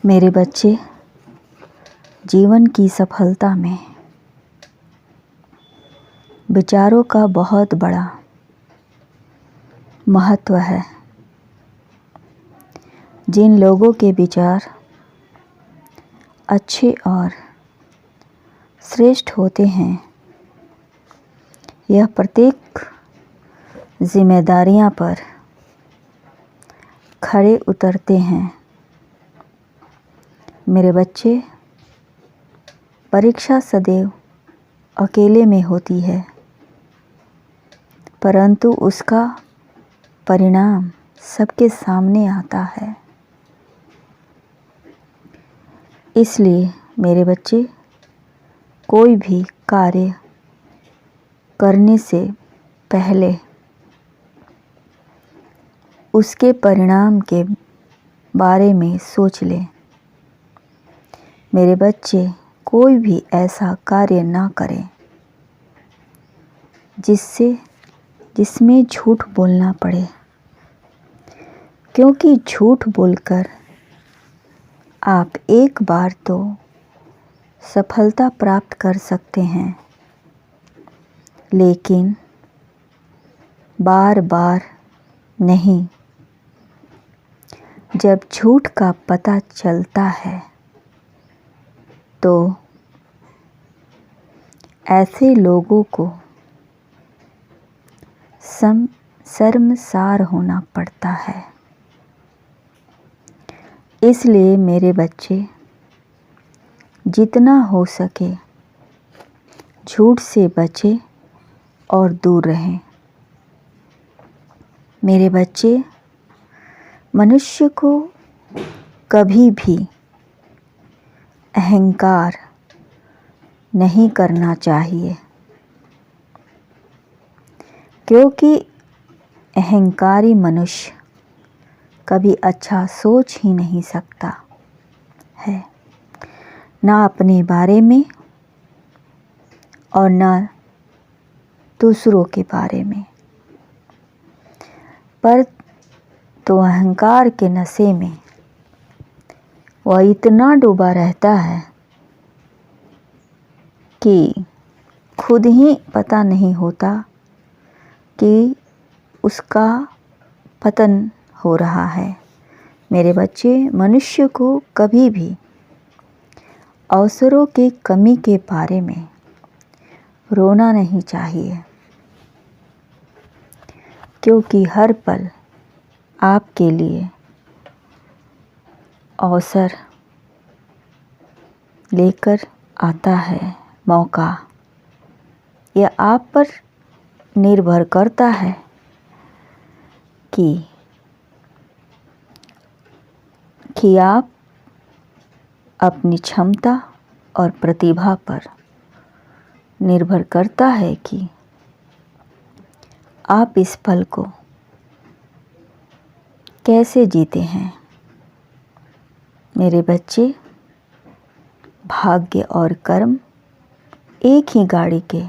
मेरे बच्चे, जीवन की सफलता में विचारों का बहुत बड़ा महत्व है। जिन लोगों के विचार अच्छे और श्रेष्ठ होते हैं, यह प्रत्येक जिम्मेदारियां पर खड़े उतरते हैं। मेरे बच्चे, परीक्षा सदैव अकेले में होती है, परंतु उसका परिणाम सबके सामने आता है। इसलिए मेरे बच्चे, कोई भी कार्य करने से पहले उसके परिणाम के बारे में सोच लें। मेरे बच्चे, कोई भी ऐसा कार्य ना करें जिसमें झूठ बोलना पड़े, क्योंकि झूठ बोलकर आप एक बार तो सफलता प्राप्त कर सकते हैं, लेकिन बार बार नहीं। जब झूठ का पता चलता है तो ऐसे लोगों को शर्मसार होना पड़ता है। इसलिए मेरे बच्चे, जितना हो सके झूठ से बचें और दूर रहें। मेरे बच्चे, मनुष्य को कभी भी अहंकार नहीं करना चाहिए, क्योंकि अहंकारी मनुष्य कभी अच्छा सोच ही नहीं सकता है, ना अपने बारे में और ना दूसरों के बारे में। पर तो अहंकार के नशे में वह इतना डूबा रहता है कि खुद ही पता नहीं होता कि उसका पतन हो रहा है। मेरे बच्चे, मनुष्य को कभी भी अवसरों की कमी के बारे में रोना नहीं चाहिए, क्योंकि हर पल आपके लिए अवसर लेकर आता है। मौका यह आप पर निर्भर करता है कि आप अपनी क्षमता और प्रतिभा पर निर्भर करता है कि आप इस पल को कैसे जीते हैं। मेरे बच्चे, भाग्य और कर्म एक ही गाड़ी के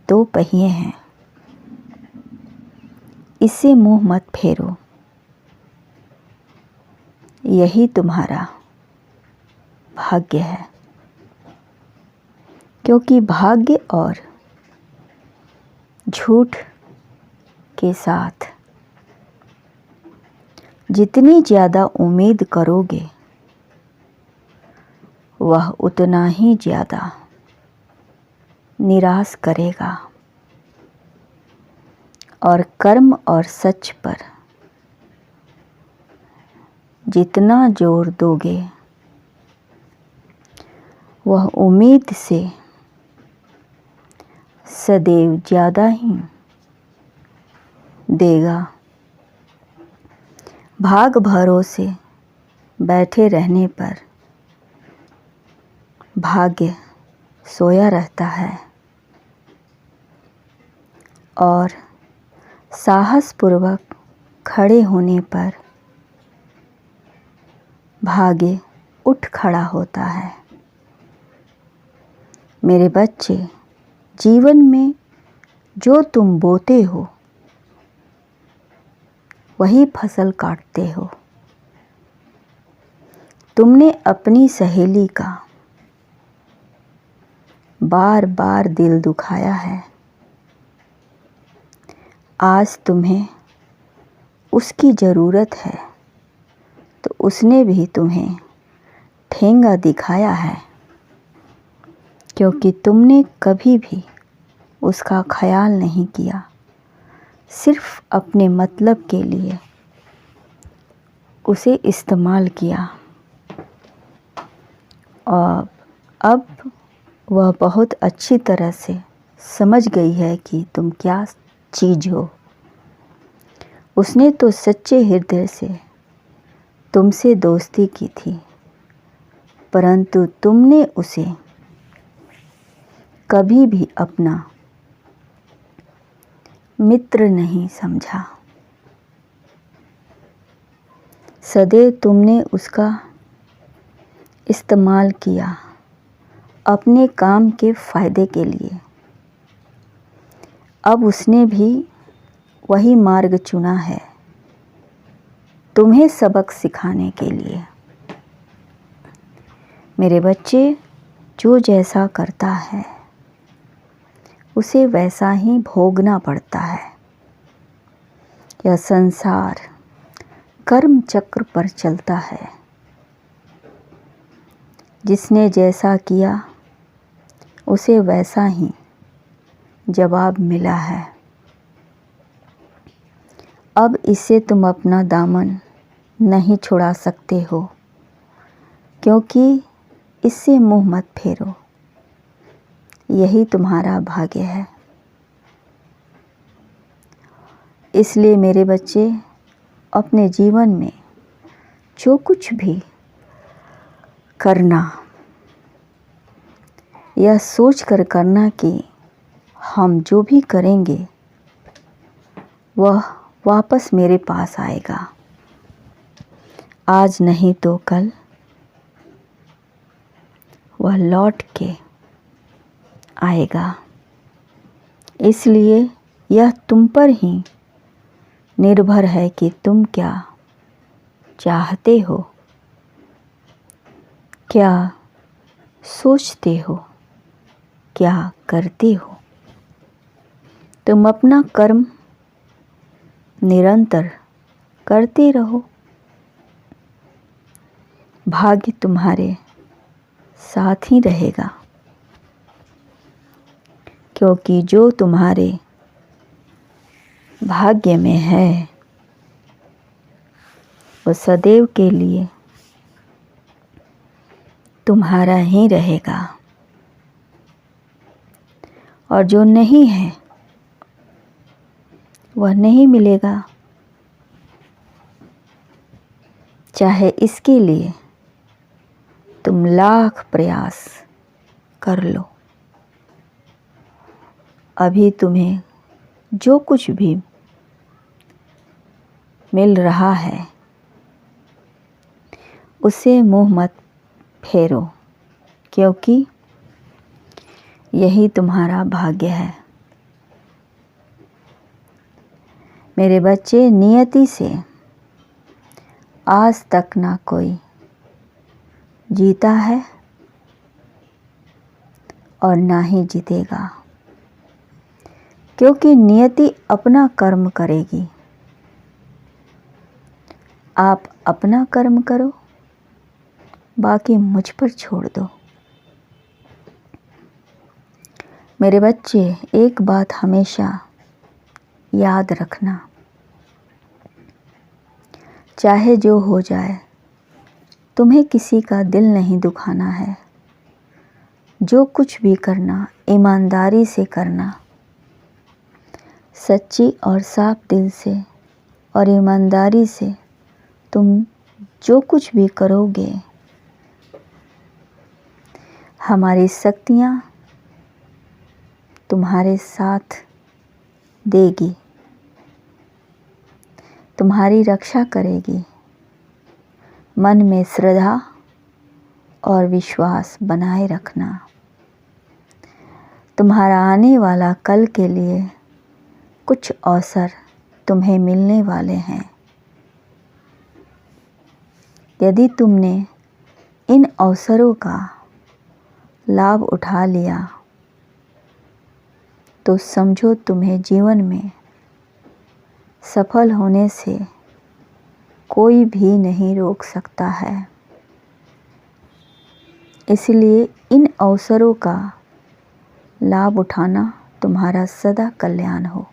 दो पहिए हैं। इससे मुंह मत फेरो, यही तुम्हारा भाग्य है, क्योंकि भाग्य और झूठ के साथ जितनी ज़्यादा उम्मीद करोगे, वह उतना ही ज़्यादा निराश करेगा। और कर्म और सच पर जितना जोर दोगे, वह उम्मीद से सदैव ज़्यादा ही देगा। भाग भरोसे बैठे रहने पर भाग्य सोया रहता है, और साहसपूर्वक खड़े होने पर भाग्य उठ खड़ा होता है। मेरे बच्चे, जीवन में जो तुम बोते हो वही फसल काटते हो। तुमने अपनी सहेली का बार बार दिल दुखाया है। आज तुम्हें उसकी ज़रूरत है तो उसने भी तुम्हें ठेंगा दिखाया है, क्योंकि तुमने कभी भी उसका ख्याल नहीं किया, सिर्फ अपने मतलब के लिए उसे इस्तेमाल किया। और अब वह बहुत अच्छी तरह से समझ गई है कि तुम क्या चीज़ हो। उसने तो सच्चे हृदय से तुमसे दोस्ती की थी, परंतु तुमने उसे कभी भी अपना मित्र नहीं समझा। सदैव तुमने उसका इस्तेमाल किया अपने काम के फ़ायदे के लिए। अब उसने भी वही मार्ग चुना है तुम्हें सबक सिखाने के लिए। मेरे बच्चे, जो जैसा करता है उसे वैसा ही भोगना पड़ता है। यह संसार कर्म चक्र पर चलता है। जिसने जैसा किया उसे वैसा ही जवाब मिला है। अब इससे तुम अपना दामन नहीं छुड़ा सकते हो, क्योंकि इससे मुंह मत फेरो। यही तुम्हारा भाग्य है। इसलिए मेरे बच्चे, अपने जीवन में जो कुछ भी करना, यह सोच कर करना कि हम जो भी करेंगे वह वापस मेरे पास आएगा। आज नहीं तो कल वह लौट के आएगा। इसलिए यह तुम पर ही निर्भर है कि तुम क्या चाहते हो, क्या सोचते हो, क्या करते हो। तुम अपना कर्म निरंतर करते रहो। भाग्य तुम्हारे साथ ही रहेगा, क्योंकि जो तुम्हारे भाग्य में है वो सदैव के लिए तुम्हारा ही रहेगा, और जो नहीं है वह नहीं मिलेगा। चाहे इसके लिए तुम लाख प्रयास कर लो। अभी तुम्हें जो कुछ भी मिल रहा है उसे मुंह मत फेरो, क्योंकि यही तुम्हारा भाग्य है। मेरे बच्चे, नियति से आज तक ना कोई जीता है और ना ही जीतेगा, क्योंकि नियति अपना कर्म करेगी। आप अपना कर्म करो, बाकी मुझ पर छोड़ दो। मेरे बच्चे, एक बात हमेशा याद रखना, चाहे जो हो जाए, तुम्हें किसी का दिल नहीं दुखाना है। जो कुछ भी करना ईमानदारी से करना, सच्ची और साफ दिल से और ईमानदारी से तुम जो कुछ भी करोगे, हमारी शक्तियाँ तुम्हारे साथ देगी, तुम्हारी रक्षा करेगी। मन में श्रद्धा और विश्वास बनाए रखना। तुम्हारा आने वाला कल के लिए कुछ अवसर तुम्हें मिलने वाले हैं। यदि तुमने इन अवसरों का लाभ उठा लिया तो समझो तुम्हें जीवन में सफल होने से कोई भी नहीं रोक सकता है। इसलिए इन अवसरों का लाभ उठाना तुम्हारा सदा कल्याण हो।